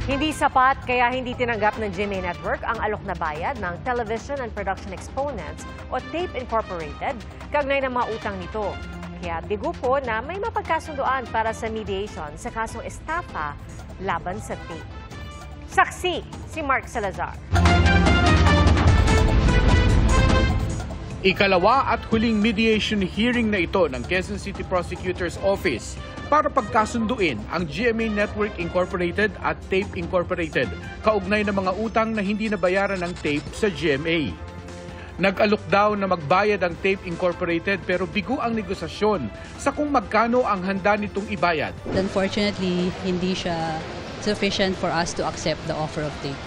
Hindi sapat kaya hindi tinanggap ng GMA Network ang alok na bayad ng Television and Production Exponents o TAPE Incorporated kaugnay ng mga utang nito. Kaya bigo po na may mapagkasunduan para sa mediation sa kasong estafa laban sa TAPE. Saksi si Mark Salazar. Ikalawa at huling mediation hearing na ito ng Quezon City Prosecutor's Office para pagkasunduin ang GMA Network Incorporated at TAPE Incorporated kaugnay ng mga utang na hindi nabayaran ng TAPE sa GMA. Nag-alok daw na magbayad ang TAPE Incorporated pero bigo ang negosasyon sa kung magkano ang handa nitong ibayad. Unfortunately, hindi siya sufficient for us to accept the offer of TAPE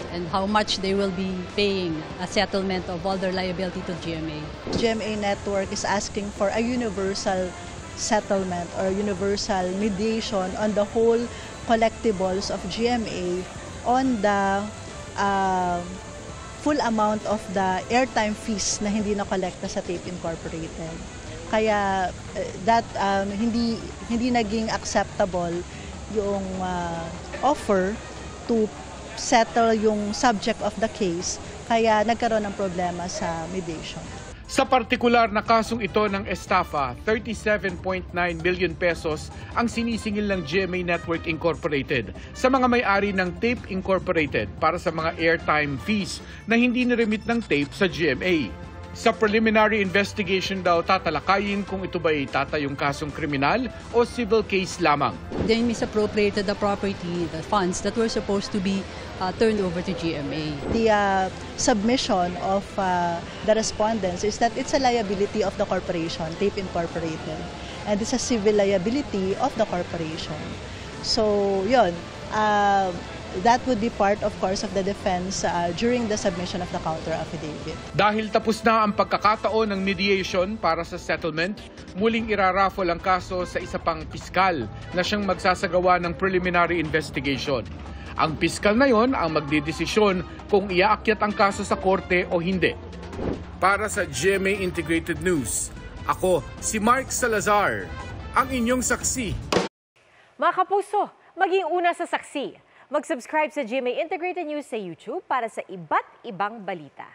and how much they will be paying a settlement of all their liability to GMA. GMA Network is asking for a universal settlement or universal mediation on the whole collectibles of GMA on the full amount of the airtime fees na hindi na-kolekta sa TAPE Incorporated. Kaya that hindi naging acceptable yung offer to settle yung subject of the case, kaya nagkaroon ng problema sa mediation. Sa partikular na kasong ito ng estafa, 37.9 billion pesos ang sinisingil ng GMA Network Incorporated sa mga may-ari ng TAPE Incorporated para sa mga airtime fees na hindi niremit ng TAPE sa GMA. Sa preliminary investigation daw tatalakayin kung ito ba'y tatayong kasong kriminal o civil case lamang. They misappropriated the property, the funds that were supposed to be turned over to GMA. The submission of the respondents is that it's a liability of the corporation, TAPE Incorporated, and it's a civil liability of the corporation. So, yun. That would be part, of course, of the defense during the submission of the counter-affidavit. Dahil tapos na ang pagkakataon ng mediation para sa settlement, muling iraraffle ang kaso sa isa pang piskal na siyang magsasagawa ng preliminary investigation. Ang piskal na yon ang magdidesisyon kung iaakyat ang kaso sa korte o hindi. Para sa GMA Integrated News, ako si Mark Salazar, ang inyong saksi. Mga kapuso, maging una sa saksi. Mag-subscribe sa GMA Integrated News sa YouTube para sa iba't ibang balita.